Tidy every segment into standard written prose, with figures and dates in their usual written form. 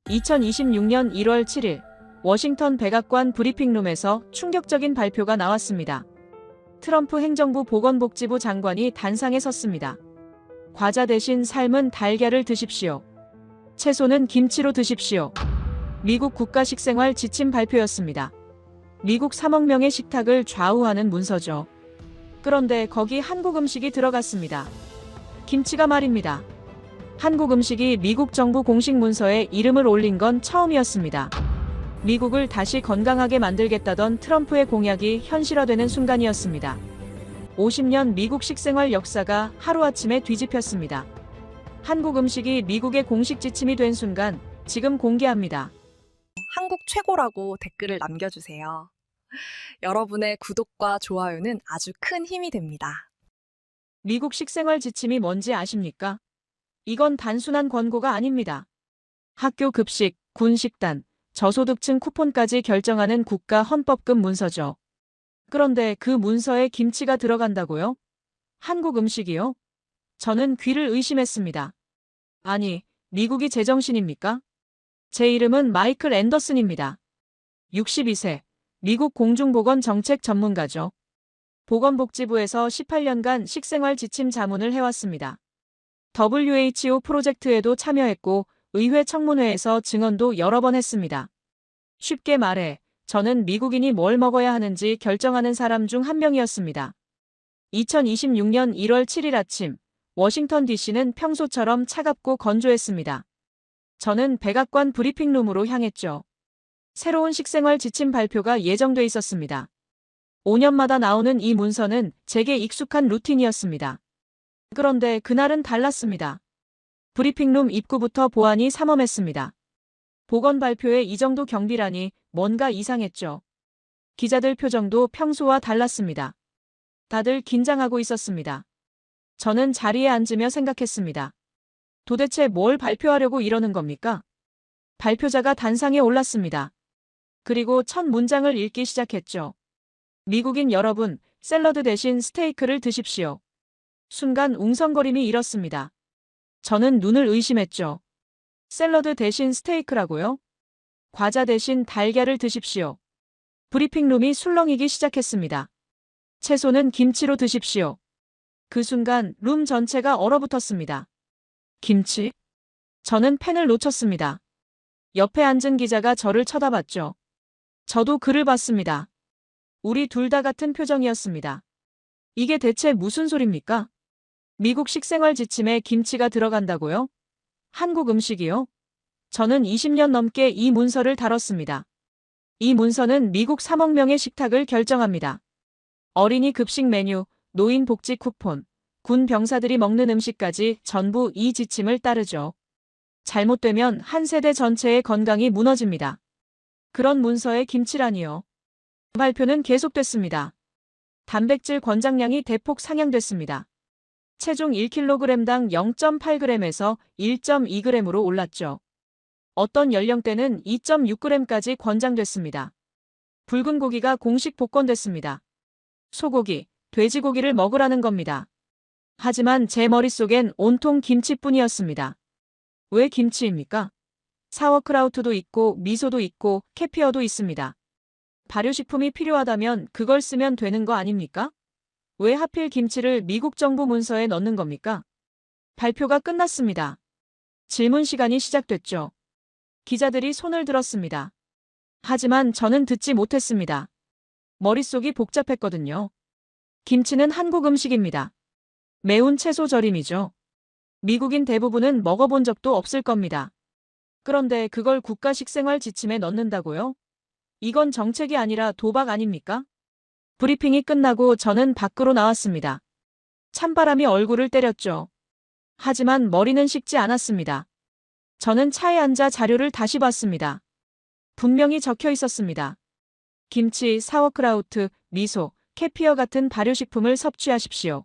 2026년 1월 7일 워싱턴 백악관 브리핑룸에서 충격적인 발표가 나왔습니다. 트럼프 행정부 보건복지부 장관이 단상에 섰습니다. 과자 대신 삶은 달걀을 드십시오. 채소는 김치로 드십시오. 미국 국가식생활 지침 발표였습니다. 미국 3억 명의 식탁을 좌우하는 문서죠. 그런데 거기 한국 음식이 들어갔습니다. 김치가 말입니다. 한국 음식이 미국 정부 공식 문서에 이름을 올린 건 처음이었습니다. 미국을 다시 건강하게 만들겠다던 트럼프의 공약이 현실화되는 순간이었습니다. 50년 미국 식생활 역사가 하루아침에 뒤집혔습니다. 한국 음식이 미국의 공식 지침이 된 순간 지금 공개합니다. 한국 최고라고 댓글을 남겨주세요. 여러분의 구독과 좋아요는 아주 큰 힘이 됩니다. 미국 식생활 지침이 뭔지 아십니까? 이건 단순한 권고가 아닙니다. 학교 급식, 군 식단, 저소득층 쿠폰까지 결정하는 국가 헌법급 문서죠. 그런데 그 문서에 김치가 들어간다고요? 한국 음식이요? 저는 귀를 의심했습니다. 아니, 미국이 제정신입니까? 제 이름은 마이클 앤더슨입니다. 62세, 미국 공중보건 정책 전문가죠. 보건복지부에서 18년간 식생활 지침 자문을 해왔습니다. WHO 프로젝트에도 참여했고 의회 청문회에서 증언도 여러 번 했습니다. 쉽게 말해 저는 미국인이 뭘 먹어야 하는지 결정하는 사람 중 한 명이었습니다. 2026년 1월 7일 아침 워싱턴 DC는 평소처럼 차갑고 건조했습니다. 저는 백악관 브리핑룸으로 향했죠. 새로운 식생활 지침 발표가 예정돼 있었습니다. 5년마다 나오는 이 문서는 제게 익숙한 루틴이었습니다. 그런데 그날은 달랐습니다. 브리핑룸 입구부터 보안이 삼엄했습니다. 보건 발표에 이 정도 경비라니 뭔가 이상했죠. 기자들 표정도 평소와 달랐습니다. 다들 긴장하고 있었습니다. 저는 자리에 앉으며 생각했습니다. 도대체 뭘 발표하려고 이러는 겁니까? 발표자가 단상에 올랐습니다. 그리고 첫 문장을 읽기 시작했죠. 미국인 여러분, 샐러드 대신 스테이크를 드십시오. 순간 웅성거림이 일었습니다. 저는 눈을 의심했죠. 샐러드 대신 스테이크라고요? 과자 대신 달걀을 드십시오. 브리핑룸이 술렁이기 시작했습니다. 채소는 김치로 드십시오. 그 순간 룸 전체가 얼어붙었습니다. 김치? 저는 펜을 놓쳤습니다. 옆에 앉은 기자가 저를 쳐다봤죠. 저도 그를 봤습니다. 우리 둘 다 같은 표정이었습니다. 이게 대체 무슨 소립니까? 미국 식생활 지침에 김치가 들어간다고요? 한국 음식이요? 저는 20년 넘게 이 문서를 다뤘습니다. 이 문서는 미국 3억 명의 식탁을 결정합니다. 어린이 급식 메뉴, 노인 복지 쿠폰, 군 병사들이 먹는 음식까지 전부 이 지침을 따르죠. 잘못되면 한 세대 전체의 건강이 무너집니다. 그런 문서에 김치라니요. 발표는 계속됐습니다. 단백질 권장량이 대폭 상향됐습니다. 체중 1kg당 0.8g에서 1.2g으로 올랐죠. 어떤 연령대는 2.6g까지 권장됐습니다. 붉은 고기가 공식 복권됐습니다. 소고기, 돼지고기를 먹으라는 겁니다. 하지만 제 머릿속엔 온통 김치뿐이었습니다. 왜 김치입니까? 사워크라우트도 있고 미소도 있고 캐피어도 있습니다. 발효식품이 필요하다면 그걸 쓰면 되는 거 아닙니까? 왜 하필 김치를 미국 정부 문서에 넣는 겁니까? 발표가 끝났습니다. 질문 시간이 시작됐죠. 기자들이 손을 들었습니다. 하지만 저는 듣지 못했습니다. 머릿속이 복잡했거든요. 김치는 한국 음식입니다. 매운 채소 절임이죠. 미국인 대부분은 먹어본 적도 없을 겁니다. 그런데 그걸 국가 식생활 지침에 넣는다고요? 이건 정책이 아니라 도박 아닙니까? 브리핑이 끝나고 저는 밖으로 나왔습니다. 찬바람이 얼굴을 때렸죠. 하지만 머리는 식지 않았습니다. 저는 차에 앉아 자료를 다시 봤습니다. 분명히 적혀 있었습니다. 김치, 사워크라우트, 미소, 캐피어 같은 발효식품을 섭취하십시오.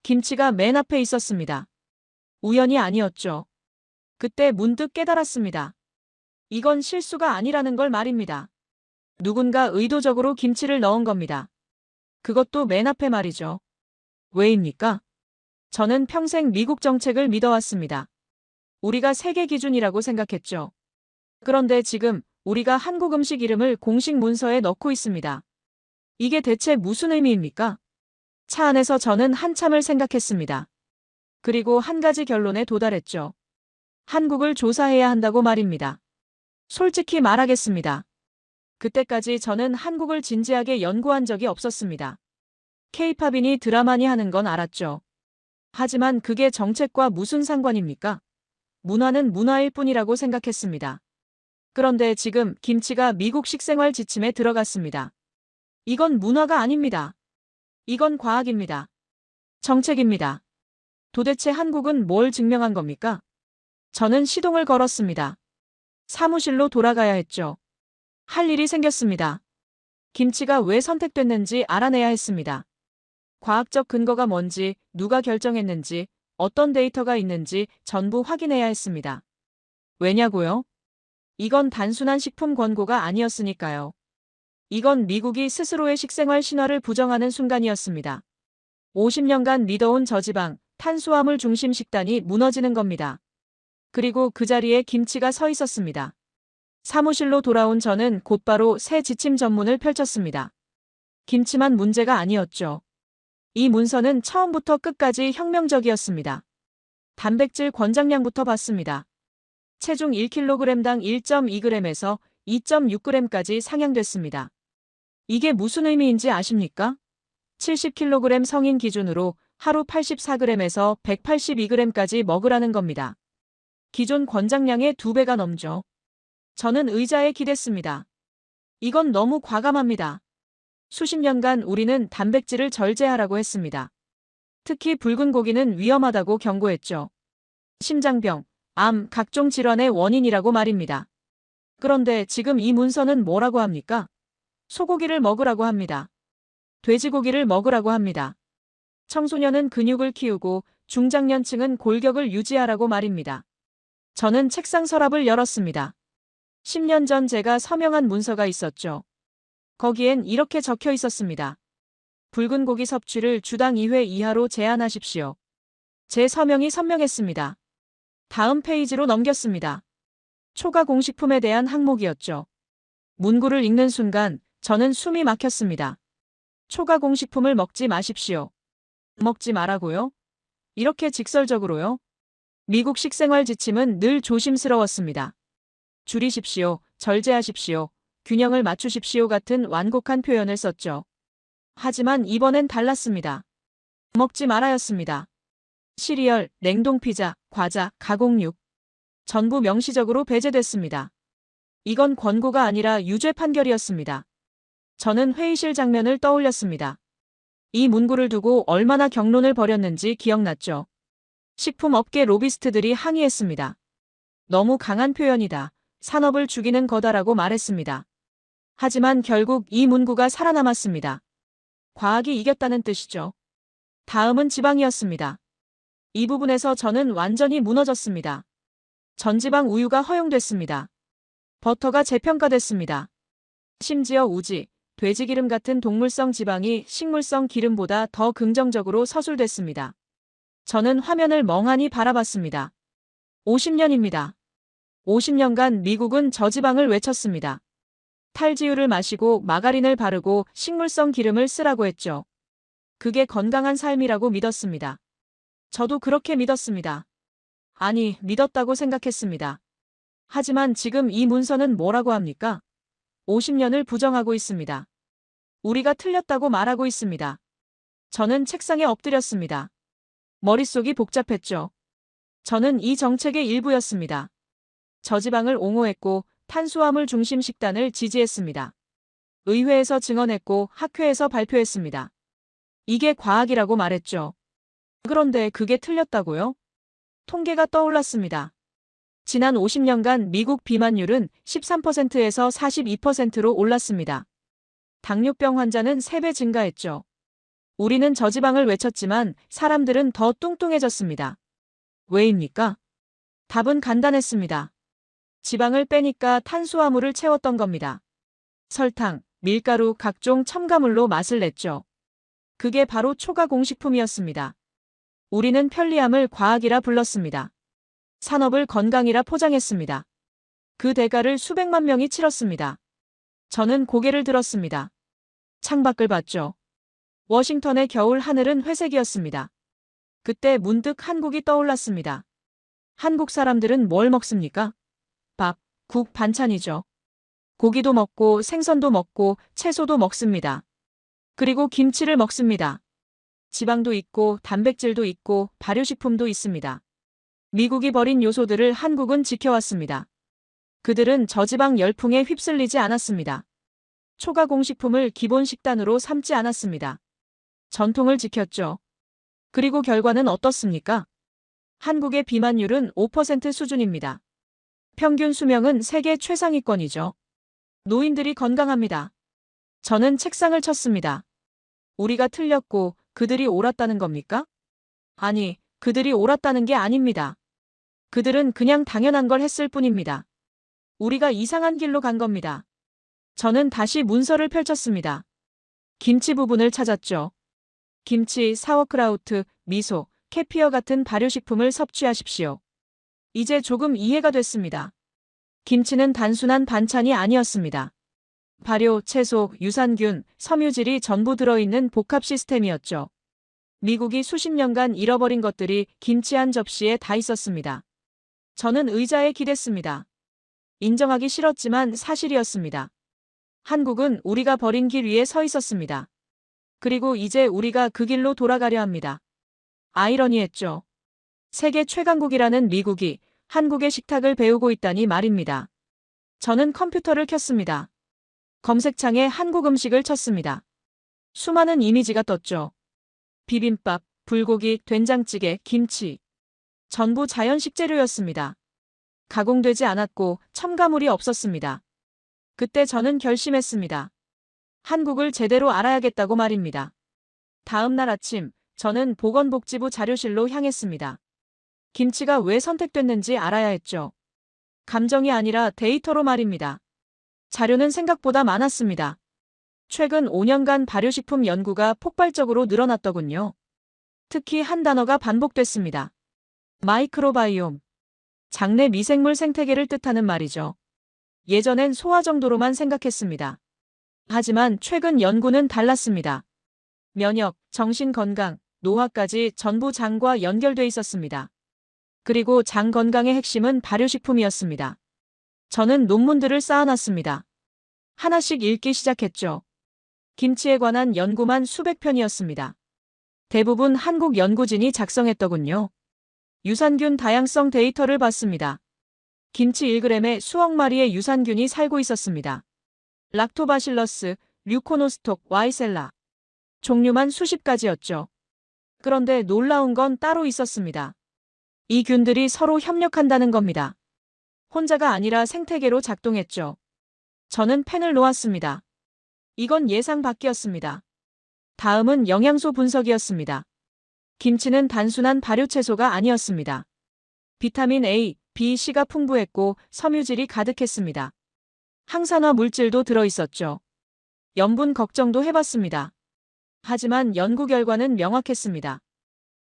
김치가 맨 앞에 있었습니다. 우연이 아니었죠. 그때 문득 깨달았습니다. 이건 실수가 아니라는 걸 말입니다. 누군가 의도적으로 김치를 넣은 겁니다. 그것도 맨 앞에 말이죠. 왜입니까? 저는 평생 미국 정책을 믿어왔습니다. 우리가 세계 기준이라고 생각했죠. 그런데 지금 우리가 한국 음식 이름을 공식 문서에 넣고 있습니다. 이게 대체 무슨 의미입니까? 차 안에서 저는 한참을 생각했습니다. 그리고 한 가지 결론에 도달했죠. 한국을 조사해야 한다고 말입니다. 솔직히 말하겠습니다. 그때까지 저는 한국을 진지하게 연구한 적이 없었습니다. 케이팝이니 드라마니 하는 건 알았죠. 하지만 그게 정책과 무슨 상관입니까? 문화는 문화일 뿐이라고 생각했습니다. 그런데 지금 김치가 미국 식생활 지침에 들어갔습니다. 이건 문화가 아닙니다. 이건 과학입니다. 정책입니다. 도대체 한국은 뭘 증명한 겁니까? 저는 시동을 걸었습니다. 사무실로 돌아가야 했죠. 할 일이 생겼습니다. 김치가 왜 선택됐는지 알아내야 했습니다. 과학적 근거가 뭔지, 누가 결정했는지, 어떤 데이터가 있는지 전부 확인해야 했습니다. 왜냐고요? 이건 단순한 식품 권고가 아니었으니까요. 이건 미국이 스스로의 식생활 신화를 부정하는 순간이었습니다. 50년간 믿어온 저지방, 탄수화물 중심 식단이 무너지는 겁니다. 그리고 그 자리에 김치가 서 있었습니다. 사무실로 돌아온 저는 곧바로 새 지침 전문을 펼쳤습니다. 김치만 문제가 아니었죠. 이 문서는 처음부터 끝까지 혁명적이었습니다. 단백질 권장량부터 봤습니다. 체중 1kg당 1.2g에서 2.6g까지 상향됐습니다. 이게 무슨 의미인지 아십니까? 70kg 성인 기준으로 하루 84g에서 182g까지 먹으라는 겁니다. 기존 권장량의 2배가 넘죠. 저는 의자에 기댔습니다. 이건 너무 과감합니다. 수십 년간 우리는 단백질을 절제하라고 했습니다. 특히 붉은 고기는 위험하다고 경고했죠. 심장병, 암, 각종 질환의 원인이라고 말입니다. 그런데 지금 이 문서는 뭐라고 합니까? 소고기를 먹으라고 합니다. 돼지고기를 먹으라고 합니다. 청소년은 근육을 키우고 중장년층은 골격을 유지하라고 말입니다. 저는 책상 서랍을 열었습니다. 10년 전 제가 서명한 문서가 있었죠. 거기엔 이렇게 적혀 있었습니다. 붉은 고기 섭취를 주당 2회 이하로 제한하십시오. 제 서명이 선명했습니다. 다음 페이지로 넘겼습니다. 초과 공식품에 대한 항목이었죠. 문구를 읽는 순간 저는 숨이 막혔습니다. 초과 공식품을 먹지 마십시오. 먹지 말라고요? 이렇게 직설적으로요? 미국 식생활 지침은 늘 조심스러웠습니다. 줄이십시오, 절제하십시오, 균형을 맞추십시오 같은 완곡한 표현을 썼죠. 하지만 이번엔 달랐습니다. 먹지 말아였습니다. 시리얼, 냉동 피자, 과자, 가공육. 전부 명시적으로 배제됐습니다. 이건 권고가 아니라 유죄 판결이었습니다. 저는 회의실 장면을 떠올렸습니다. 이 문구를 두고 얼마나 격론을 벌였는지 기억났죠. 식품업계 로비스트들이 항의했습니다. 너무 강한 표현이다. 산업을 죽이는 거다라고 말했습니다. 하지만 결국 이 문구가 살아남았습니다. 과학이 이겼다는 뜻이죠. 다음은 지방이었습니다. 이 부분에서 저는 완전히 무너졌습니다. 전지방 우유가 허용됐습니다. 버터가 재평가됐습니다. 심지어 우지, 돼지기름 같은 동물성 지방이 식물성 기름보다 더 긍정적으로 서술됐습니다. 저는 화면을 멍하니 바라봤습니다. 50년입니다. 50년간 미국은 저지방을 외쳤습니다. 탈지유를 마시고 마가린을 바르고 식물성 기름을 쓰라고 했죠. 그게 건강한 삶이라고 믿었습니다. 저도 그렇게 믿었습니다. 아니, 믿었다고 생각했습니다. 하지만 지금 이 문서는 뭐라고 합니까? 50년을 부정하고 있습니다. 우리가 틀렸다고 말하고 있습니다. 저는 책상에 엎드렸습니다. 머릿속이 복잡했죠. 저는 이 정책의 일부였습니다. 저지방을 옹호했고 탄수화물 중심 식단을 지지했습니다. 의회에서 증언했고 학회에서 발표했습니다. 이게 과학이라고 말했죠. 그런데 그게 틀렸다고요? 통계가 떠올랐습니다. 지난 50년간 미국 비만율은 13%에서 42%로 올랐습니다. 당뇨병 환자는 3배 증가했죠. 우리는 저지방을 외쳤지만 사람들은 더 뚱뚱해졌습니다. 왜입니까? 답은 간단했습니다. 지방을 빼니까 탄수화물을 채웠던 겁니다. 설탕, 밀가루, 각종 첨가물로 맛을 냈죠. 그게 바로 초과 공식품이었습니다. 우리는 편리함을 과학이라 불렀습니다. 산업을 건강이라 포장했습니다. 그 대가를 수백만 명이 치렀습니다. 저는 고개를 들었습니다. 창밖을 봤죠. 워싱턴의 겨울 하늘은 회색이었습니다. 그때 문득 한국이 떠올랐습니다. 한국 사람들은 뭘 먹습니까? 밥, 국, 반찬이죠. 고기도 먹고 생선도 먹고 채소도 먹습니다. 그리고 김치를 먹습니다. 지방도 있고 단백질도 있고 발효식품도 있습니다. 미국이 버린 요소들을 한국은 지켜왔습니다. 그들은 저지방 열풍에 휩쓸리지 않았습니다. 초가공식품을 기본 식단으로 삼지 않았습니다. 전통을 지켰죠. 그리고 결과는 어떻습니까? 한국의 비만율은 5% 수준입니다. 평균 수명은 세계 최상위권이죠. 노인들이 건강합니다. 저는 책상을 쳤습니다. 우리가 틀렸고 그들이 옳았다는 겁니까? 아니, 그들이 옳았다는 게 아닙니다. 그들은 그냥 당연한 걸 했을 뿐입니다. 우리가 이상한 길로 간 겁니다. 저는 다시 문서를 펼쳤습니다. 김치 부분을 찾았죠. 김치, 사워크라우트, 미소, 캐피어 같은 발효식품을 섭취하십시오. 이제 조금 이해가 됐습니다. 김치는 단순한 반찬이 아니었습니다. 발효, 채소, 유산균, 섬유질이 전부 들어있는 복합 시스템이었죠. 미국이 수십 년간 잃어버린 것들이 김치 한 접시에 다 있었습니다. 저는 의자에 기댔습니다. 인정하기 싫었지만 사실이었습니다. 한국은 우리가 버린 길 위에 서 있었습니다. 그리고 이제 우리가 그 길로 돌아가려 합니다. 아이러니했죠. 세계 최강국이라는 미국이 한국의 식탁을 배우고 있다니 말입니다. 저는 컴퓨터를 켰습니다. 검색창에 한국 음식을 쳤습니다. 수많은 이미지가 떴죠. 비빔밥, 불고기, 된장찌개, 김치. 전부 자연 식재료였습니다. 가공되지 않았고 첨가물이 없었습니다. 그때 저는 결심했습니다. 한국을 제대로 알아야겠다고 말입니다. 다음 날 아침, 저는 보건복지부 자료실로 향했습니다. 김치가 왜 선택됐는지 알아야 했죠. 감정이 아니라 데이터로 말입니다. 자료는 생각보다 많았습니다. 최근 5년간 발효식품 연구가 폭발적으로 늘어났더군요. 특히 한 단어가 반복됐습니다. 마이크로바이옴. 장내 미생물 생태계를 뜻하는 말이죠. 예전엔 소화 정도로만 생각했습니다. 하지만 최근 연구는 달랐습니다. 면역, 정신 건강, 노화까지 전부 장과 연결돼 있었습니다. 그리고 장 건강의 핵심은 발효식품이었습니다. 저는 논문들을 쌓아놨습니다. 하나씩 읽기 시작했죠. 김치에 관한 연구만 수백 편이었습니다. 대부분 한국 연구진이 작성했더군요. 유산균 다양성 데이터를 봤습니다. 김치 1g에 수억 마리의 유산균이 살고 있었습니다. 락토바실러스, 류코노스톡, 와이셀라. 종류만 수십 가지였죠. 그런데 놀라운 건 따로 있었습니다. 이 균들이 서로 협력한다는 겁니다. 혼자가 아니라 생태계로 작동했죠. 저는 펜을 놓았습니다. 이건 예상 밖이었습니다. 다음은 영양소 분석이었습니다. 김치는 단순한 발효채소가 아니었습니다. 비타민 A, B, C가 풍부했고 섬유질이 가득했습니다. 항산화 물질도 들어있었죠. 염분 걱정도 해봤습니다. 하지만 연구 결과는 명확했습니다.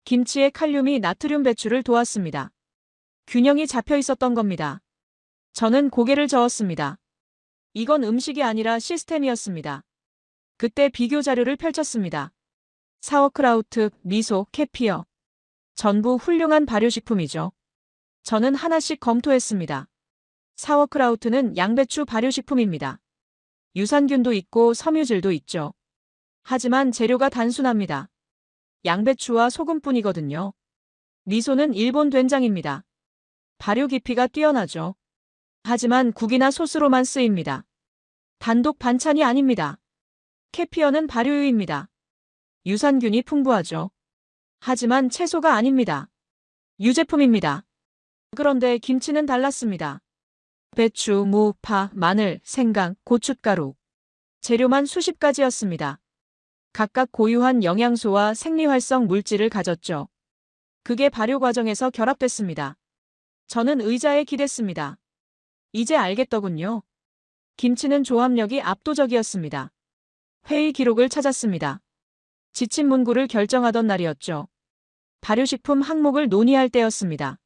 김치의 칼륨이 나트륨 배출을 도왔습니다. 균형이 잡혀 있었던 겁니다. 저는 고개를 저었습니다. 이건 음식이 아니라 시스템이었습니다. 그때 비교 자료를 펼쳤습니다. 사워크라우트, 미소, 캐피어. 전부 훌륭한 발효식품이죠. 저는 하나씩 검토했습니다. 사워크라우트는 양배추 발효식품입니다. 유산균도 있고 섬유질도 있죠. 하지만 재료가 단순합니다. 양배추와 소금뿐이거든요. 미소는 일본 된장입니다. 발효 깊이가 뛰어나죠. 하지만 국이나 소스로만 쓰입니다. 단독 반찬이 아닙니다. 캐피어는 발효유입니다. 유산균이 풍부하죠. 하지만 채소가 아닙니다. 유제품입니다. 그런데 김치는 달랐습니다. 배추, 무, 파, 마늘, 생강, 고춧가루. 재료만 수십 가지였습니다. 각각 고유한 영양소와 생리활성 물질을 가졌죠. 그게 발효 과정에서 결합됐습니다. 저는 의자에 기댔습니다. 이제 알겠더군요. 김치는 조합력이 압도적이었습니다. 회의 기록을 찾았습니다. 지침 문구를 결정하던 날이었죠. 발효식품 항목을 논의할 때였습니다.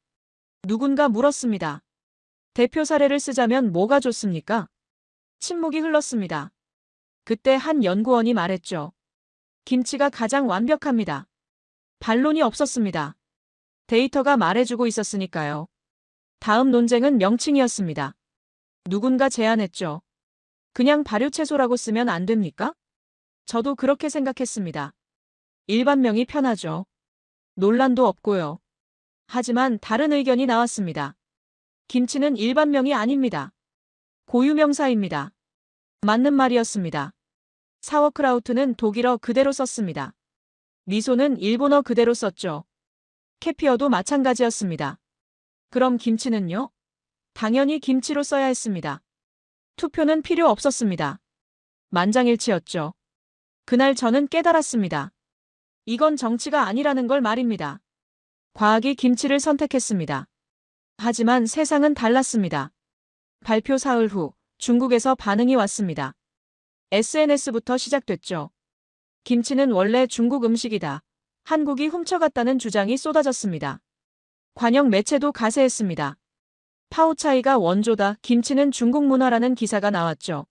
누군가 물었습니다. 대표 사례를 쓰자면 뭐가 좋습니까? 침묵이 흘렀습니다. 그때 한 연구원이 말했죠. 김치가 가장 완벽합니다. 반론이 없었습니다. 데이터가 말해주고 있었으니까요. 다음 논쟁은 명칭이었습니다. 누군가 제안했죠. 그냥 발효채소라고 쓰면 안 됩니까? 저도 그렇게 생각했습니다. 일반명이 편하죠. 논란도 없고요. 하지만 다른 의견이 나왔습니다. 김치는 일반명이 아닙니다. 고유명사입니다. 맞는 말이었습니다. 사워크라우트는 독일어 그대로 썼습니다. 미소는 일본어 그대로 썼죠. 캐피어도 마찬가지였습니다. 그럼 김치는요? 당연히 김치로 써야 했습니다. 투표는 필요 없었습니다. 만장일치였죠. 그날 저는 깨달았습니다. 이건 정치가 아니라는 걸 말입니다. 과학이 김치를 선택했습니다. 하지만 세상은 달랐습니다. 발표 사흘 후 중국에서 반응이 왔습니다. SNS부터 시작됐죠. 김치는 원래 중국 음식이다. 한국이 훔쳐갔다는 주장이 쏟아졌습니다. 관영 매체도 가세했습니다. 파오차이가 원조다. 김치는 중국 문화라는 기사가 나왔죠.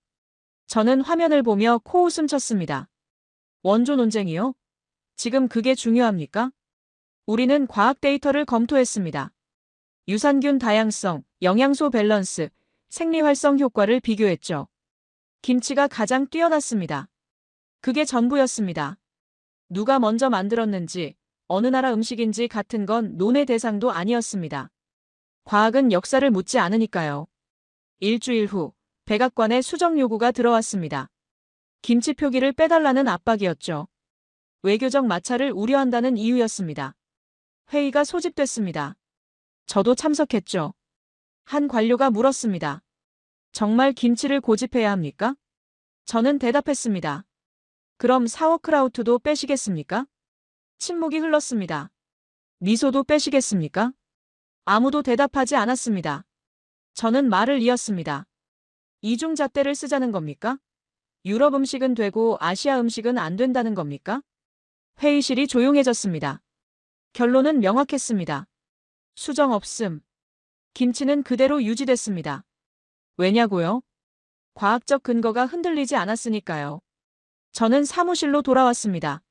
저는 화면을 보며 코웃음 쳤습니다. 원조 논쟁이요? 지금 그게 중요합니까? 우리는 과학 데이터를 검토했습니다. 유산균 다양성, 영양소 밸런스, 생리 활성 효과를 비교했죠. 김치가 가장 뛰어났습니다. 그게 전부였습니다. 누가 먼저 만들었는지, 어느 나라 음식인지 같은 건 논의 대상도 아니었습니다. 과학은 역사를 묻지 않으니까요. 일주일 후, 백악관에 수정 요구가 들어왔습니다. 김치 표기를 빼달라는 압박이었죠. 외교적 마찰을 우려한다는 이유였습니다. 회의가 소집됐습니다. 저도 참석했죠. 한 관료가 물었습니다. 정말 김치를 고집해야 합니까? 저는 대답했습니다. 그럼 사워크라우트도 빼시겠습니까? 침묵이 흘렀습니다. 미소도 빼시겠습니까? 아무도 대답하지 않았습니다. 저는 말을 이었습니다. 이중잣대를 쓰자는 겁니까? 유럽 음식은 되고 아시아 음식은 안 된다는 겁니까? 회의실이 조용해졌습니다. 결론은 명확했습니다. 수정 없음. 김치는 그대로 유지됐습니다. 왜냐고요? 과학적 근거가 흔들리지 않았으니까요. 저는 사무실로 돌아왔습니다.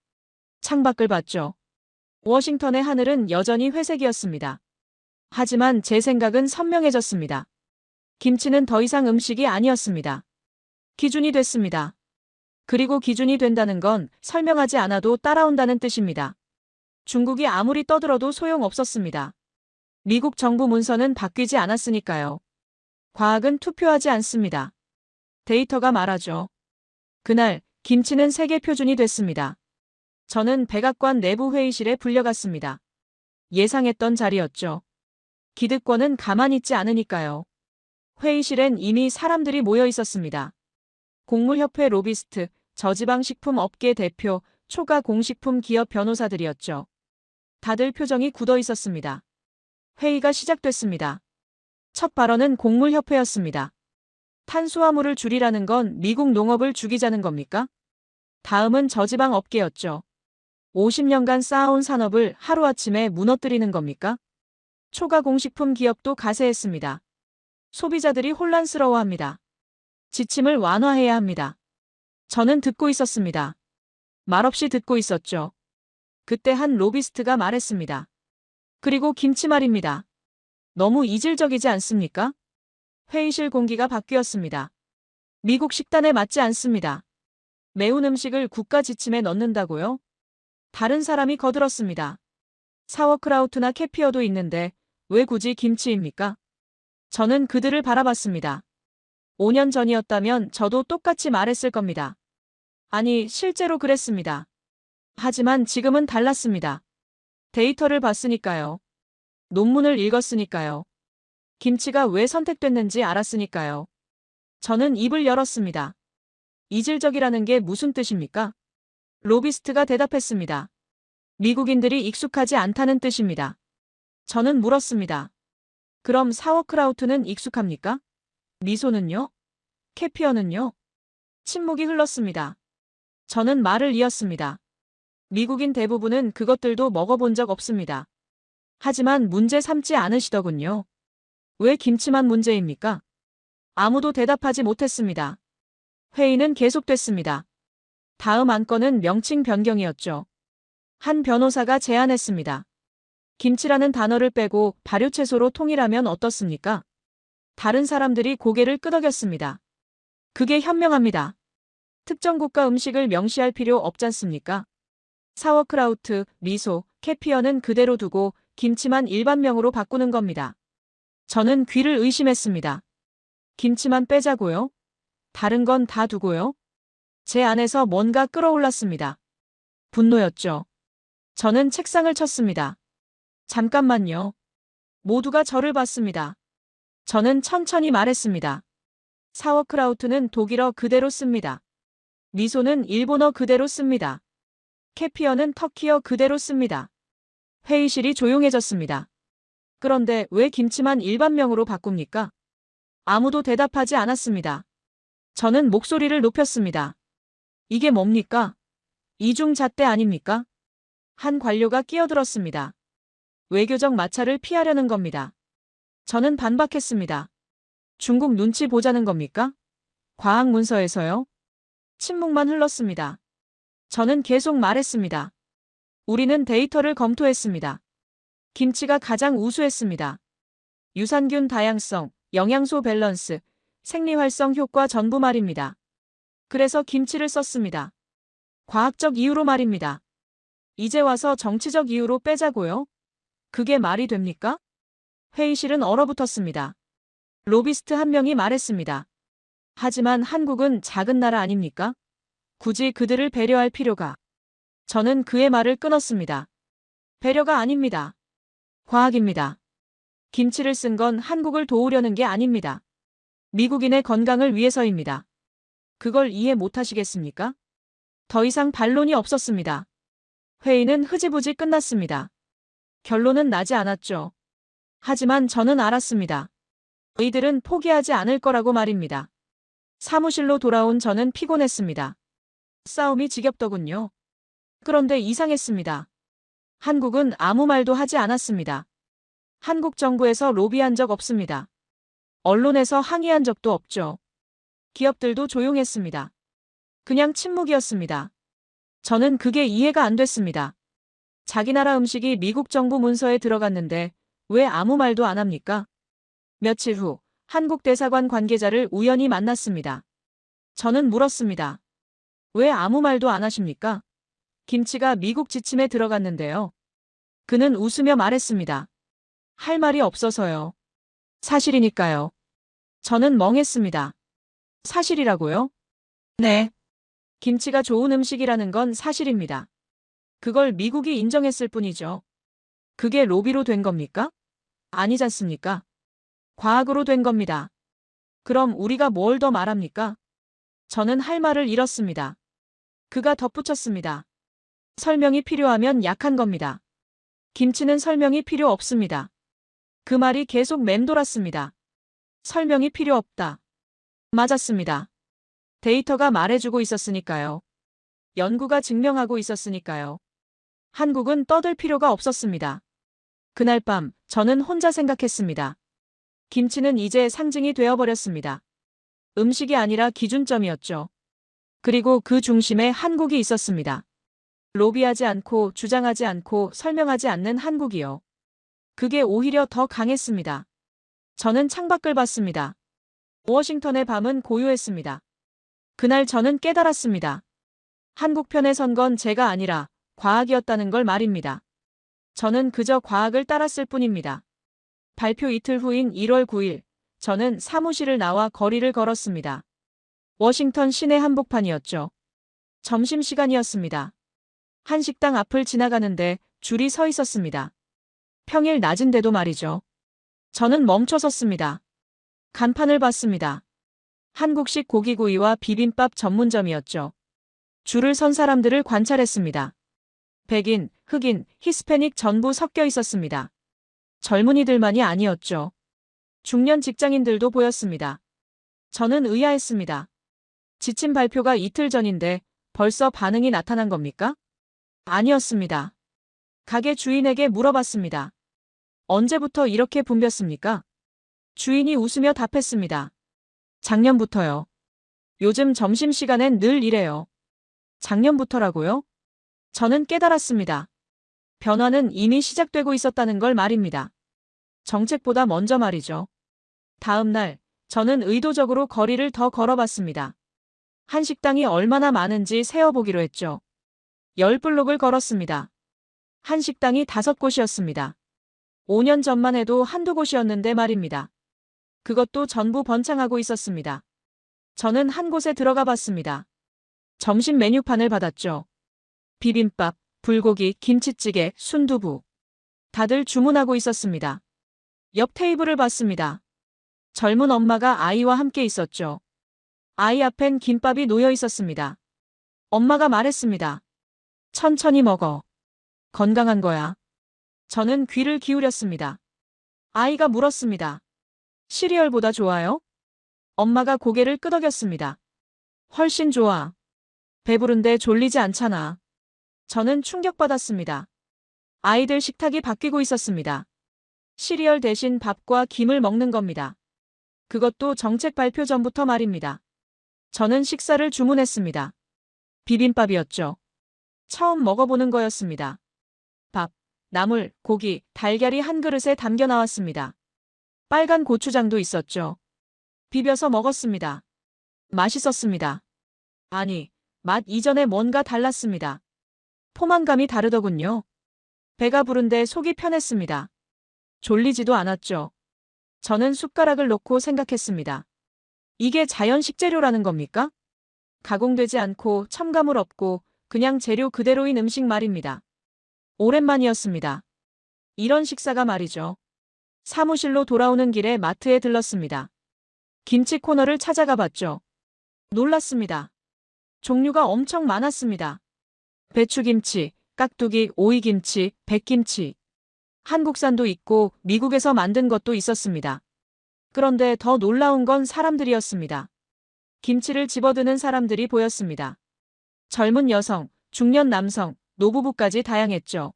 창밖을 봤죠. 워싱턴의 하늘은 여전히 회색이었습니다. 하지만 제 생각은 선명해졌습니다. 김치는 더 이상 음식이 아니었습니다. 기준이 됐습니다. 그리고 기준이 된다는 건 설명하지 않아도 따라온다는 뜻입니다. 중국이 아무리 떠들어도 소용없었습니다. 미국 정부 문서는 바뀌지 않았으니까요. 과학은 투표하지 않습니다. 데이터가 말하죠. 그날 김치는 세계 표준이 됐습니다. 저는 백악관 내부 회의실에 불려갔습니다. 예상했던 자리였죠. 기득권은 가만히 있지 않으니까요. 회의실엔 이미 사람들이 모여 있었습니다. 곡물협회 로비스트, 저지방식품 업계 대표, 초가 공식품 기업 변호사들이었죠. 다들 표정이 굳어 있었습니다. 회의가 시작됐습니다. 첫 발언은 곡물협회였습니다. 탄수화물을 줄이라는 건 미국 농업을 죽이자는 겁니까? 다음은 저지방 업계였죠. 50년간 쌓아온 산업을 하루아침에 무너뜨리는 겁니까? 초가 공식품 기업도 가세했습니다. 소비자들이 혼란스러워합니다. 지침을 완화해야 합니다. 저는 듣고 있었습니다. 말없이 듣고 있었죠. 그때 한 로비스트가 말했습니다. 그리고 김치 말입니다. 너무 이질적이지 않습니까? 회의실 공기가 바뀌었습니다. 미국 식단에 맞지 않습니다. 매운 음식을 국가 지침에 넣는다고요? 다른 사람이 거들었습니다. 사워크라우트나 캐피어도 있는데 왜 굳이 김치입니까? 저는 그들을 바라봤습니다. 5년 전이었다면 저도 똑같이 말했을 겁니다. 아니, 실제로 그랬습니다. 하지만 지금은 달랐습니다. 데이터를 봤으니까요. 논문을 읽었으니까요. 김치가 왜 선택됐는지 알았으니까요. 저는 입을 열었습니다. 이질적이라는 게 무슨 뜻입니까? 로비스트가 대답했습니다. 미국인들이 익숙하지 않다는 뜻입니다. 저는 물었습니다. 그럼 사워크라우트는 익숙합니까? 미소는요? 캐피어는요? 침묵이 흘렀습니다. 저는 말을 이었습니다. 미국인 대부분은 그것들도 먹어본 적 없습니다. 하지만 문제 삼지 않으시더군요. 왜 김치만 문제입니까? 아무도 대답하지 못했습니다. 회의는 계속됐습니다. 다음 안건은 명칭 변경이었죠. 한 변호사가 제안했습니다. 김치라는 단어를 빼고 발효채소로 통일하면 어떻습니까? 다른 사람들이 고개를 끄덕였습니다. 그게 현명합니다. 특정 국가 음식을 명시할 필요 없잖습니까? 사워크라우트, 미소, 캐피어는 그대로 두고 김치만 일반명으로 바꾸는 겁니다. 저는 귀를 의심했습니다. 김치만 빼자고요? 다른 건 다 두고요? 제 안에서 뭔가 끓어올랐습니다. 분노였죠. 저는 책상을 쳤습니다. 잠깐만요. 모두가 저를 봤습니다. 저는 천천히 말했습니다. 사워크라우트는 독일어 그대로 씁니다. 미소는 일본어 그대로 씁니다. 캐피어는 터키어 그대로 씁니다. 회의실이 조용해졌습니다. 그런데 왜 김치만 일반명으로 바꿉니까? 아무도 대답하지 않았습니다. 저는 목소리를 높였습니다. 이게 뭡니까? 이중잣대 아닙니까? 한 관료가 끼어들었습니다. 외교적 마찰을 피하려는 겁니다. 저는 반박했습니다. 중국 눈치 보자는 겁니까? 과학 문서에서요? 침묵만 흘렀습니다. 저는 계속 말했습니다. 우리는 데이터를 검토했습니다. 김치가 가장 우수했습니다. 유산균 다양성, 영양소 밸런스, 생리활성 효과 전부 말입니다. 그래서 김치를 썼습니다. 과학적 이유로 말입니다. 이제 와서 정치적 이유로 빼자고요? 그게 말이 됩니까? 회의실은 얼어붙었습니다. 로비스트 한 명이 말했습니다. 하지만 한국은 작은 나라 아닙니까? 굳이 그들을 배려할 필요가. 저는 그의 말을 끊었습니다. 배려가 아닙니다. 과학입니다. 김치를 쓴 건 한국을 도우려는 게 아닙니다. 미국인의 건강을 위해서입니다. 그걸 이해 못하시겠습니까? 더 이상 반론이 없었습니다. 회의는 흐지부지 끝났습니다. 결론은 나지 않았죠. 하지만 저는 알았습니다. 이들은 포기하지 않을 거라고 말입니다. 사무실로 돌아온 저는 피곤했습니다. 싸움이 지겹더군요. 그런데 이상했습니다. 한국은 아무 말도 하지 않았습니다. 한국 정부에서 로비한 적 없습니다. 언론에서 항의한 적도 없죠. 기업들도 조용했습니다. 그냥 침묵이었습니다. 저는 그게 이해가 안 됐습니다. 자기 나라 음식이 미국 정부 문서에 들어갔는데 왜 아무 말도 안 합니까? 며칠 후 한국 대사관 관계자를 우연히 만났습니다. 저는 물었습니다. 왜 아무 말도 안 하십니까? 김치가 미국 지침에 들어갔는데요. 그는 웃으며 말했습니다. 할 말이 없어서요. 사실이니까요. 저는 멍했습니다. 사실이라고요? 네. 김치가 좋은 음식이라는 건 사실입니다. 그걸 미국이 인정했을 뿐이죠. 그게 로비로 된 겁니까? 아니잖습니까? 과학으로 된 겁니다. 그럼 우리가 뭘 더 말합니까? 저는 할 말을 잃었습니다. 그가 덧붙였습니다. 설명이 필요하면 약한 겁니다. 김치는 설명이 필요 없습니다. 그 말이 계속 맴돌았습니다. 설명이 필요 없다. 맞았습니다. 데이터가 말해주고 있었으니까요. 연구가 증명하고 있었으니까요. 한국은 떠들 필요가 없었습니다. 그날 밤 저는 혼자 생각했습니다. 김치는 이제 상징이 되어버렸습니다. 음식이 아니라 기준점이었죠. 그리고 그 중심에 한국이 있었습니다. 로비하지 않고 주장하지 않고 설명하지 않는 한국이요. 그게 오히려 더 강했습니다. 저는 창밖을 봤습니다. 워싱턴의 밤은 고요했습니다. 그날 저는 깨달았습니다. 한국 편에 선 건 제가 아니라 과학이었다는 걸 말입니다. 저는 그저 과학을 따랐을 뿐입니다. 발표 이틀 후인 1월 9일, 저는 사무실을 나와 거리를 걸었습니다. 워싱턴 시내 한복판이었죠. 점심시간이었습니다. 한 식당 앞을 지나가는데 줄이 서 있었습니다. 평일 낮인데도 말이죠. 저는 멈춰 섰습니다. 간판을 봤습니다. 한국식 고기구이와 비빔밥 전문점이었죠. 줄을 선 사람들을 관찰했습니다. 백인, 흑인, 히스패닉 전부 섞여 있었습니다. 젊은이들만이 아니었죠. 중년 직장인들도 보였습니다. 저는 의아했습니다. 지침 발표가 이틀 전인데 벌써 반응이 나타난 겁니까? 아니었습니다. 가게 주인에게 물어봤습니다. 언제부터 이렇게 붐볐습니까? 주인이 웃으며 답했습니다. 작년부터요. 요즘 점심시간엔 늘 이래요. 작년부터라고요? 저는 깨달았습니다. 변화는 이미 시작되고 있었다는 걸 말입니다. 정책보다 먼저 말이죠. 다음 날, 저는 의도적으로 거리를 더 걸어봤습니다. 한식당이 얼마나 많은지 세어보기로 했죠. 10블록을 걸었습니다. 한식당이 5곳이었습니다. 5년 전만 해도 한두 곳이었는데 말입니다. 그것도 전부 번창하고 있었습니다. 저는 한 곳에 들어가 봤습니다. 점심 메뉴판을 받았죠. 비빔밥, 불고기, 김치찌개, 순두부. 다들 주문하고 있었습니다. 옆 테이블을 봤습니다. 젊은 엄마가 아이와 함께 있었죠. 아이 앞엔 김밥이 놓여 있었습니다. 엄마가 말했습니다. 천천히 먹어. 건강한 거야. 저는 귀를 기울였습니다. 아이가 물었습니다. 시리얼보다 좋아요? 엄마가 고개를 끄덕였습니다. 훨씬 좋아. 배부른데 졸리지 않잖아. 저는 충격받았습니다. 아이들 식탁이 바뀌고 있었습니다. 시리얼 대신 밥과 김을 먹는 겁니다. 그것도 정책 발표 전부터 말입니다. 저는 식사를 주문했습니다. 비빔밥이었죠. 처음 먹어보는 거였습니다. 밥, 나물, 고기, 달걀이 한 그릇에 담겨 나왔습니다. 빨간 고추장도 있었죠. 비벼서 먹었습니다. 맛있었습니다. 아니, 맛 이전에 뭔가 달랐습니다. 포만감이 다르더군요. 배가 부른데 속이 편했습니다. 졸리지도 않았죠. 저는 숟가락을 놓고 생각했습니다. 이게 자연 식재료라는 겁니까? 가공되지 않고 첨가물 없고 그냥 재료 그대로인 음식 말입니다. 오랜만이었습니다. 이런 식사가 말이죠. 사무실로 돌아오는 길에 마트에 들렀습니다. 김치 코너를 찾아가 봤죠. 놀랐습니다. 종류가 엄청 많았습니다. 배추김치, 깍두기, 오이김치, 백김치. 한국산도 있고 미국에서 만든 것도 있었습니다. 그런데 더 놀라운 건 사람들이었습니다. 김치를 집어드는 사람들이 보였습니다. 젊은 여성, 중년 남성, 노부부까지 다양했죠.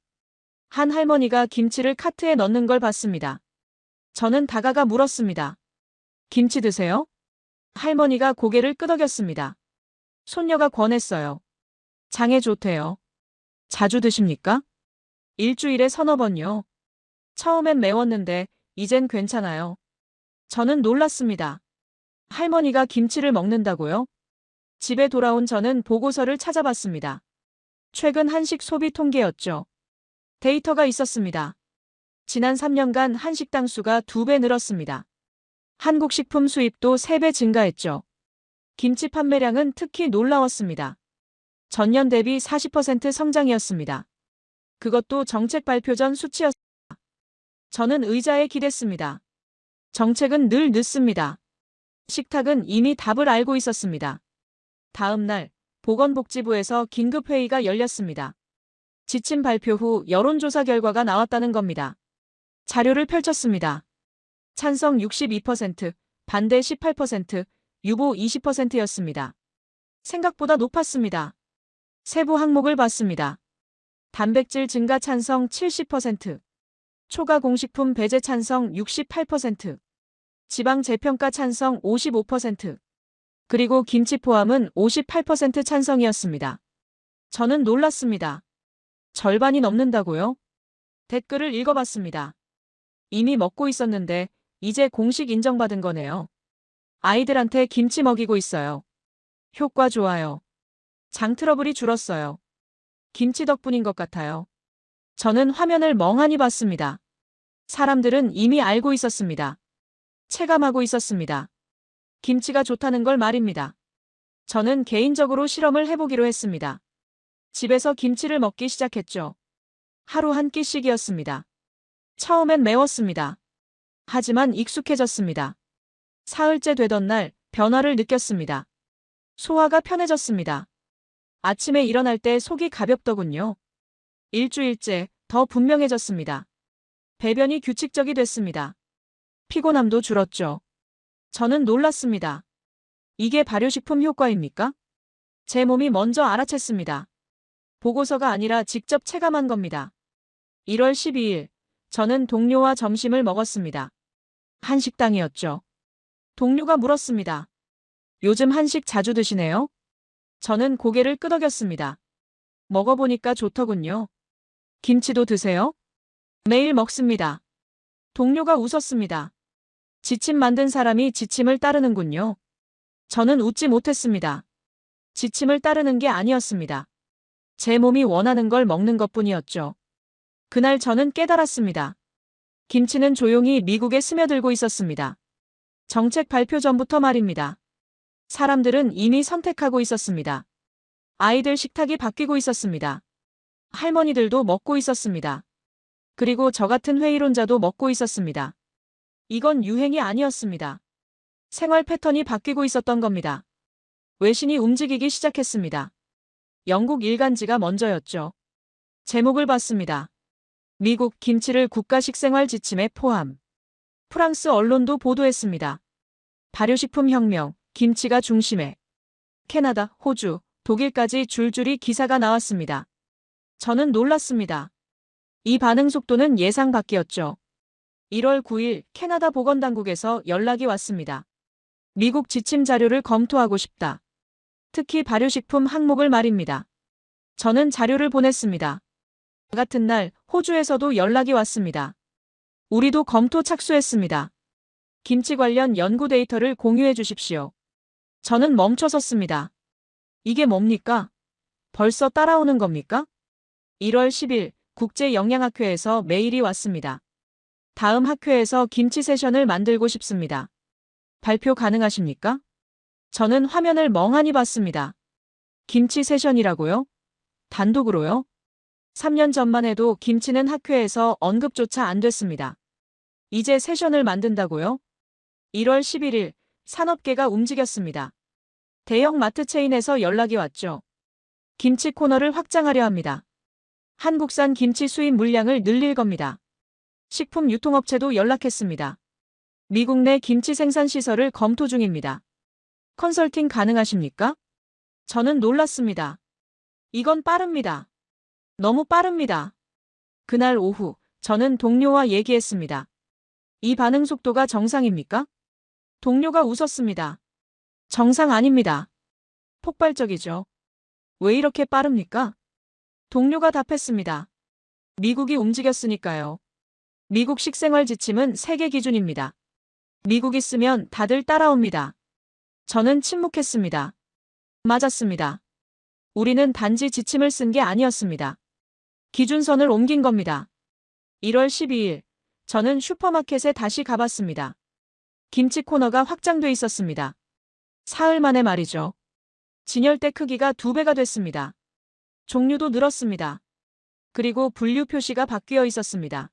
한 할머니가 김치를 카트에 넣는 걸 봤습니다. 저는 다가가 물었습니다. 김치 드세요? 할머니가 고개를 끄덕였습니다. 손녀가 권했어요. 장에 좋대요. 자주 드십니까? 일주일에 서너 번요. 처음엔 매웠는데 이젠 괜찮아요. 저는 놀랐습니다. 할머니가 김치를 먹는다고요? 집에 돌아온 저는 보고서를 찾아봤습니다. 최근 한식 소비 통계였죠. 데이터가 있었습니다. 지난 3년간 한식당 수가 2배 늘었습니다. 한국 식품 수입도 3배 증가했죠. 김치 판매량은 특히 놀라웠습니다. 전년 대비 40% 성장이었습니다. 그것도 정책 발표 전 수치였습니다. 저는 의자에 기댔습니다. 정책은 늘 늦습니다. 식탁은 이미 답을 알고 있었습니다. 다음 날 보건복지부에서 긴급회의가 열렸습니다. 지침 발표 후 여론조사 결과가 나왔다는 겁니다. 자료를 펼쳤습니다. 찬성 62%, 반대 18%, 유보 20%였습니다. 생각보다 높았습니다. 세부 항목을 봤습니다. 단백질 증가 찬성 70%, 초과 공식품 배제 찬성 68%, 지방 재평가 찬성 55%, 그리고 김치 포함은 58% 찬성이었습니다. 저는 놀랐습니다. 절반이 넘는다고요? 댓글을 읽어봤습니다. 이미 먹고 있었는데 이제 공식 인정받은 거네요. 아이들한테 김치 먹이고 있어요. 효과 좋아요. 장 트러블이 줄었어요. 김치 덕분인 것 같아요. 저는 화면을 멍하니 봤습니다. 사람들은 이미 알고 있었습니다. 체감하고 있었습니다. 김치가 좋다는 걸 말입니다. 저는 개인적으로 실험을 해보기로 했습니다. 집에서 김치를 먹기 시작했죠. 하루 한 끼씩이었습니다. 처음엔 매웠습니다. 하지만 익숙해졌습니다. 사흘째 되던 날 변화를 느꼈습니다. 소화가 편해졌습니다. 아침에 일어날 때 속이 가볍더군요. 일주일째 더 분명해졌습니다. 배변이 규칙적이 됐습니다. 피곤함도 줄었죠. 저는 놀랐습니다. 이게 발효식품 효과입니까? 제 몸이 먼저 알아챘습니다. 보고서가 아니라 직접 체감한 겁니다. 1월 12일, 저는 동료와 점심을 먹었습니다. 한식당이었죠. 동료가 물었습니다. 요즘 한식 자주 드시네요? 저는 고개를 끄덕였습니다. 먹어보니까 좋더군요. 김치도 드세요? 매일 먹습니다. 동료가 웃었습니다. 지침 만든 사람이 지침을 따르는군요. 저는 웃지 못했습니다. 지침을 따르는 게 아니었습니다. 제 몸이 원하는 걸 먹는 것뿐이었죠. 그날 저는 깨달았습니다. 김치는 조용히 미국에 스며들고 있었습니다. 정책 발표 전부터 말입니다. 사람들은 이미 선택하고 있었습니다. 아이들 식탁이 바뀌고 있었습니다. 할머니들도 먹고 있었습니다. 그리고 저 같은 회의론자도 먹고 있었습니다. 이건 유행이 아니었습니다. 생활 패턴이 바뀌고 있었던 겁니다. 외신이 움직이기 시작했습니다. 영국 일간지가 먼저였죠. 제목을 봤습니다. 미국 김치를 국가 식생활 지침에 포함. 프랑스 언론도 보도했습니다. 발효식품 혁명, 김치가 중심에. 캐나다, 호주, 독일까지 줄줄이 기사가 나왔습니다. 저는 놀랐습니다. 이 반응 속도는 예상 밖이었죠. 1월 9일 캐나다 보건당국에서 연락이 왔습니다. 미국 지침 자료를 검토하고 싶다. 특히 발효식품 항목을 말입니다. 저는 자료를 보냈습니다. 같은 날 호주에서도 연락이 왔습니다. 우리도 검토 착수했습니다. 김치 관련 연구 데이터를 공유해 주십시오. 저는 멈춰섰습니다. 이게 뭡니까? 벌써 따라오는 겁니까? 1월 10일 국제영양학회에서 메일이 왔습니다. 다음 학회에서 김치 세션을 만들고 싶습니다. 발표 가능하십니까? 저는 화면을 멍하니 봤습니다. 김치 세션이라고요? 단독으로요? 3년 전만 해도 김치는 학회에서 언급조차 안 됐습니다. 이제 세션을 만든다고요? 1월 11일 산업계가 움직였습니다. 대형 마트 체인에서 연락이 왔죠. 김치 코너를 확장하려 합니다. 한국산 김치 수입 물량을 늘릴 겁니다. 식품 유통업체도 연락했습니다. 미국 내 김치 생산 시설을 검토 중입니다. 컨설팅 가능하십니까? 저는 놀랐습니다. 이건 빠릅니다. 너무 빠릅니다. 그날 오후 저는 동료와 얘기했습니다. 이 반응 속도가 정상입니까? 동료가 웃었습니다. 정상 아닙니다. 폭발적이죠. 왜 이렇게 빠릅니까? 동료가 답했습니다. 미국이 움직였으니까요. 미국 식생활 지침은 세계 기준입니다. 미국이 쓰면 다들 따라옵니다. 저는 침묵했습니다. 맞았습니다. 우리는 단지 지침을 쓴 게 아니었습니다. 기준선을 옮긴 겁니다. 1월 12일 저는 슈퍼마켓에 다시 가봤습니다. 김치 코너가 확장돼 있었습니다. 사흘 만에 말이죠. 진열대 크기가 2배가 됐습니다. 종류도 늘었습니다. 그리고 분류 표시가 바뀌어 있었습니다.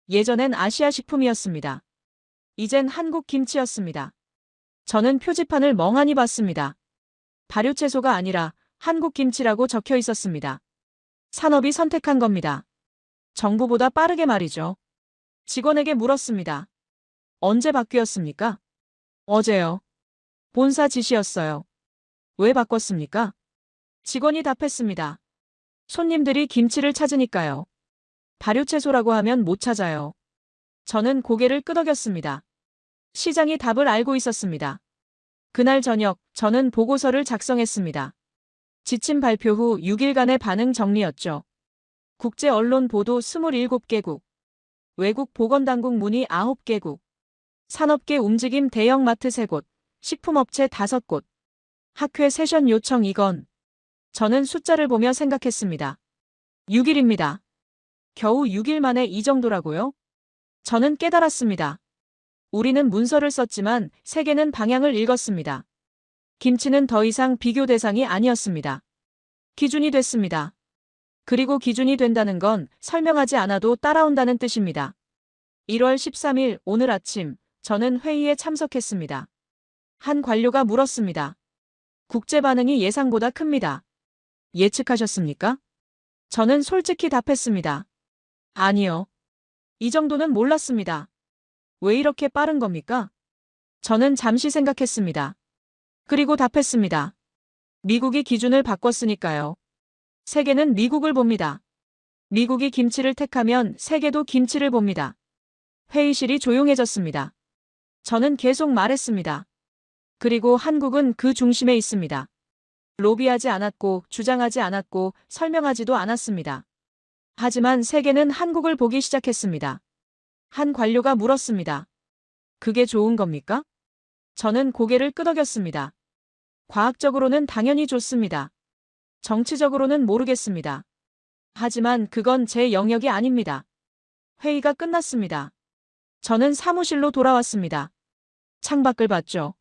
예전엔 아시아 식품이었습니다. 이젠 한국 김치였습니다. 저는 표지판을 멍하니 봤습니다. 발효채소가 아니라 한국 김치라고 적혀 있었습니다. 산업이 선택한 겁니다. 정부보다 빠르게 말이죠. 직원에게 물었습니다. 언제 바뀌었습니까? 어제요. 본사 지시였어요. 왜 바꿨습니까? 직원이 답했습니다. 손님들이 김치를 찾으니까요. 발효채소라고 하면 못 찾아요. 저는 고개를 끄덕였습니다. 시장이 답을 알고 있었습니다. 그날 저녁 저는 보고서를 작성했습니다. 지침 발표 후 6일간의 반응 정리였죠. 국제 언론 보도 27개국, 외국 보건당국 문의 9개국, 산업계 움직임 대형마트 3곳, 식품업체 5곳, 학회 세션 요청 이건. 저는 숫자를 보며 생각했습니다. 6일입니다. 겨우 6일 만에 이 정도라고요? 저는 깨달았습니다. 우리는 문서를 썼지만 세계는 방향을 읽었습니다. 김치는 더 이상 비교 대상이 아니었습니다. 기준이 됐습니다. 그리고 기준이 된다는 건 설명하지 않아도 따라온다는 뜻입니다. 1월 13일 오늘 아침 저는 회의에 참석했습니다. 한 관료가 물었습니다. 국제 반응이 예상보다 큽니다. 예측하셨습니까? 저는 솔직히 답했습니다. 아니요. 이 정도는 몰랐습니다. 왜 이렇게 빠른 겁니까? 저는 잠시 생각했습니다. 그리고 답했습니다. 미국이 기준을 바꿨으니까요. 세계는 미국을 봅니다. 미국이 김치를 택하면 세계도 김치를 봅니다. 회의실이 조용해졌습니다. 저는 계속 말했습니다. 그리고 한국은 그 중심에 있습니다. 로비하지 않았고 주장하지 않았고 설명하지도 않았습니다. 하지만 세계는 한국을 보기 시작했습니다. 한 관료가 물었습니다. 그게 좋은 겁니까? 저는 고개를 끄덕였습니다. 과학적으로는 당연히 좋습니다. 정치적으로는 모르겠습니다. 하지만 그건 제 영역이 아닙니다. 회의가 끝났습니다. 저는 사무실로 돌아왔습니다. 창밖을 봤죠.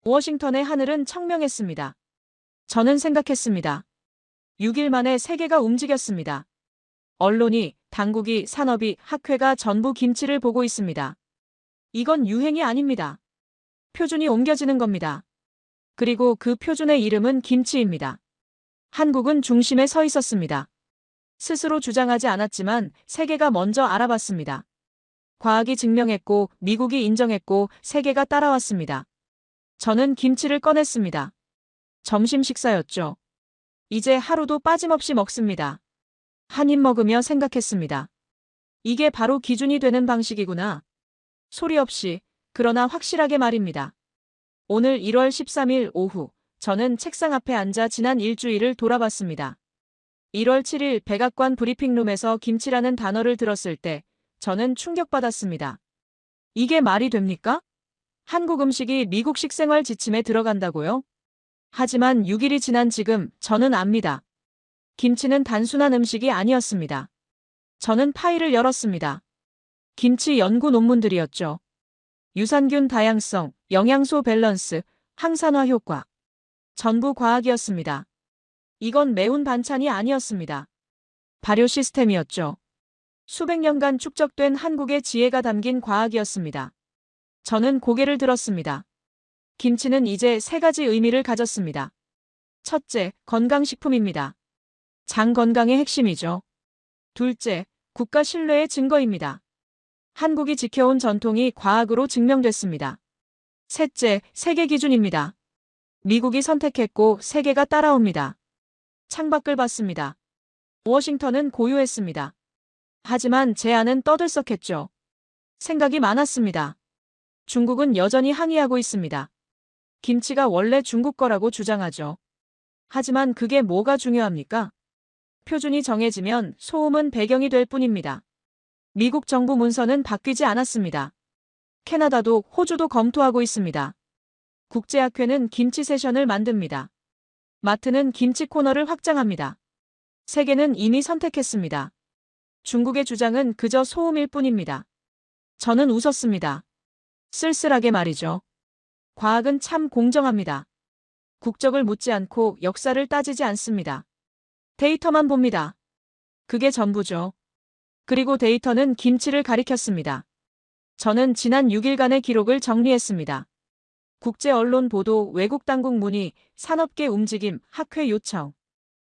워싱턴의 하늘은 청명했습니다. 저는 생각했습니다. 6일 만에 세계가 움직였습니다. 언론이, 당국이, 산업이, 학회가 전부 김치를 보고 있습니다. 이건 유행이 아닙니다. 표준이 옮겨지는 겁니다. 그리고 그 표준의 이름은 김치입니다. 한국은 중심에 서 있었습니다. 스스로 주장하지 않았지만 세계가 먼저 알아봤습니다. 과학이 증명했고 미국이 인정했고 세계가 따라왔습니다. 저는 김치를 꺼냈습니다. 점심 식사였죠. 이제 하루도 빠짐없이 먹습니다. 한 입 먹으며 생각했습니다. 이게 바로 기준이 되는 방식이구나. 소리 없이, 그러나 확실하게 말입니다. 오늘 1월 13일 오후, 저는 책상 앞에 앉아 지난 일주일을 돌아봤습니다. 1월 7일 백악관 브리핑룸에서 김치라는 단어를 들었을 때 저는 충격받았습니다. 이게 말이 됩니까? 한국 음식이 미국식 생활 지침에 들어간다고요? 하지만 6일이 지난 지금 저는 압니다. 김치는 단순한 음식이 아니었습니다. 저는 파일을 열었습니다. 김치 연구 논문들이었죠. 유산균 다양성, 영양소 밸런스, 항산화 효과. 전부 과학이었습니다. 이건 매운 반찬이 아니었습니다. 발효 시스템이었죠. 수백 년간 축적된 한국의 지혜가 담긴 과학이었습니다. 저는 고개를 들었습니다. 김치는 이제 세 가지 의미를 가졌습니다. 첫째, 건강식품입니다. 장 건강의 핵심이죠. 둘째, 국가 신뢰의 증거입니다. 한국이 지켜온 전통이 과학으로 증명됐습니다. 셋째, 세계 기준입니다. 미국이 선택했고 세계가 따라옵니다. 창밖을 봤습니다. 워싱턴은 고요했습니다. 하지만 제 안은 떠들썩했죠. 생각이 많았습니다. 중국은 여전히 항의하고 있습니다. 김치가 원래 중국 거라고 주장하죠. 하지만 그게 뭐가 중요합니까? 표준이 정해지면 소음은 배경이 될 뿐입니다. 미국 정부 문서는 바뀌지 않았습니다. 캐나다도 호주도 검토하고 있습니다. 국제학회는 김치 세션을 만듭니다. 마트는 김치 코너를 확장합니다. 세계는 이미 선택했습니다. 중국의 주장은 그저 소음일 뿐입니다. 저는 웃었습니다. 쓸쓸하게 말이죠. 과학은 참 공정합니다. 국적을 묻지 않고 역사를 따지지 않습니다. 데이터만 봅니다. 그게 전부죠. 그리고 데이터는 김치를 가리켰습니다. 저는 지난 6일간의 기록을 정리했습니다. 국제 언론 보도, 외국 당국 문의, 산업계 움직임, 학회 요청.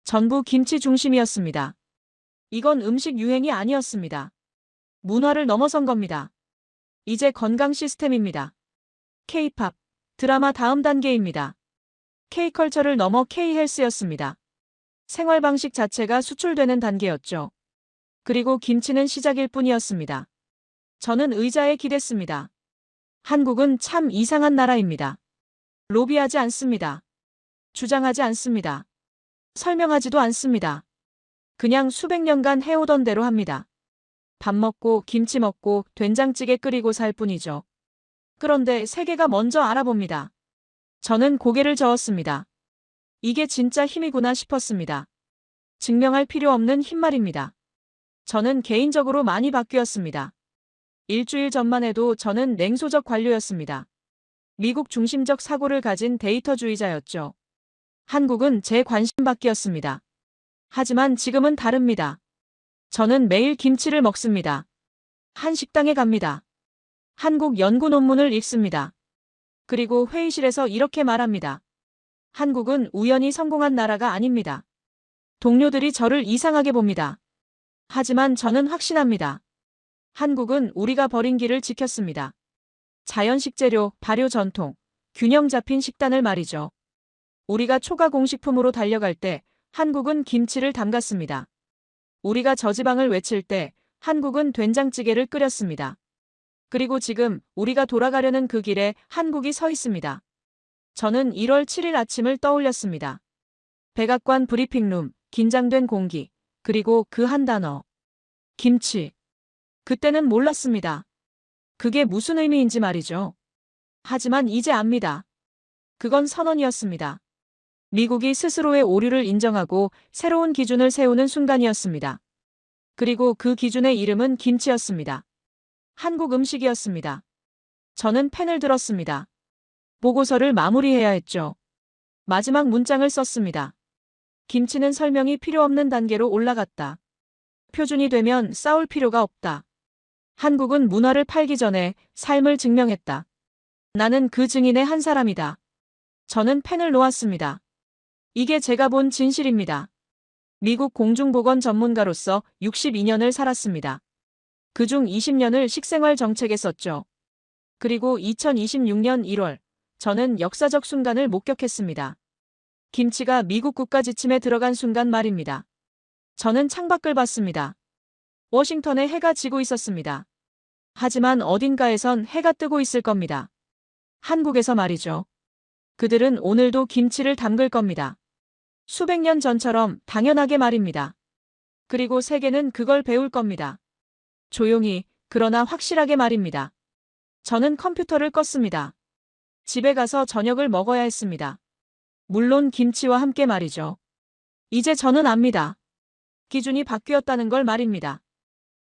전부 김치 중심이었습니다. 이건 음식 유행이 아니었습니다. 문화를 넘어선 겁니다. 이제 건강 시스템입니다. K-팝, 드라마 다음 단계입니다. K-컬처를 넘어 K-헬스였습니다. 생활 방식 자체가 수출되는 단계였죠. 그리고 김치는 시작일 뿐이었습니다. 저는 의자에 기댔습니다. 한국은 참 이상한 나라입니다. 로비하지 않습니다. 주장하지 않습니다. 설명하지도 않습니다. 그냥 수백 년간 해오던 대로 합니다. 밥 먹고 김치 먹고 된장찌개 끓이고 살 뿐이죠. 그런데 세계가 먼저 알아봅니다. 저는 고개를 저었습니다. 이게 진짜 힘이구나 싶었습니다. 증명할 필요 없는 힘말입니다. 저는 개인적으로 많이 바뀌었습니다. 일주일 전만 해도 저는 냉소적 관료였습니다. 미국 중심적 사고를 가진 데이터주의자였죠. 한국은 제 관심 밖이었습니다. 하지만 지금은 다릅니다. 저는 매일 김치를 먹습니다. 한 식당에 갑니다. 한국 연구 논문을 읽습니다. 그리고 회의실에서 이렇게 말합니다. 한국은 우연히 성공한 나라가 아닙니다. 동료들이 저를 이상하게 봅니다. 하지만 저는 확신합니다. 한국은 우리가 버린 길을 지켰습니다. 자연 식재료, 발효 전통, 균형 잡힌 식단을 말이죠. 우리가 초가 공식품으로 달려갈 때 한국은 김치를 담갔습니다. 우리가 저지방을 외칠 때 한국은 된장찌개를 끓였습니다. 그리고 지금 우리가 돌아가려는 그 길에 한국이 서 있습니다. 저는 1월 7일 아침을 떠올렸습니다. 백악관 브리핑룸, 긴장된 공기, 그리고 그 한 단어. 김치. 그때는 몰랐습니다. 그게 무슨 의미인지 말이죠. 하지만 이제 압니다. 그건 선언이었습니다. 미국이 스스로의 오류를 인정하고 새로운 기준을 세우는 순간이었습니다. 그리고 그 기준의 이름은 김치였습니다. 한국 음식이었습니다. 저는 펜을 들었습니다. 보고서를 마무리해야 했죠. 마지막 문장을 썼습니다. 김치는 설명이 필요 없는 단계로 올라갔다. 표준이 되면 싸울 필요가 없다. 한국은 문화를 팔기 전에 삶을 증명했다. 나는 그 증인의 한 사람이다. 저는 펜을 놓았습니다. 이게 제가 본 진실입니다. 미국 공중보건 전문가로서 62년을 살았습니다. 그중 20년을 식생활 정책에 썼죠. 그리고 2026년 1월, 저는 역사적 순간을 목격했습니다. 김치가 미국 국가 지침에 들어간 순간 말입니다. 저는 창밖을 봤습니다. 워싱턴에 해가 지고 있었습니다. 하지만 어딘가에선 해가 뜨고 있을 겁니다. 한국에서 말이죠. 그들은 오늘도 김치를 담글 겁니다. 수백 년 전처럼 당연하게 말입니다. 그리고 세계는 그걸 배울 겁니다. 조용히, 그러나 확실하게 말입니다. 저는 컴퓨터를 껐습니다. 집에 가서 저녁을 먹어야 했습니다. 물론 김치와 함께 말이죠. 이제 저는 압니다. 기준이 바뀌었다는 걸 말입니다.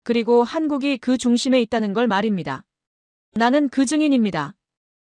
그리고 한국이 그 중심에 있다는 걸 말입니다. 나는 그 증인입니다.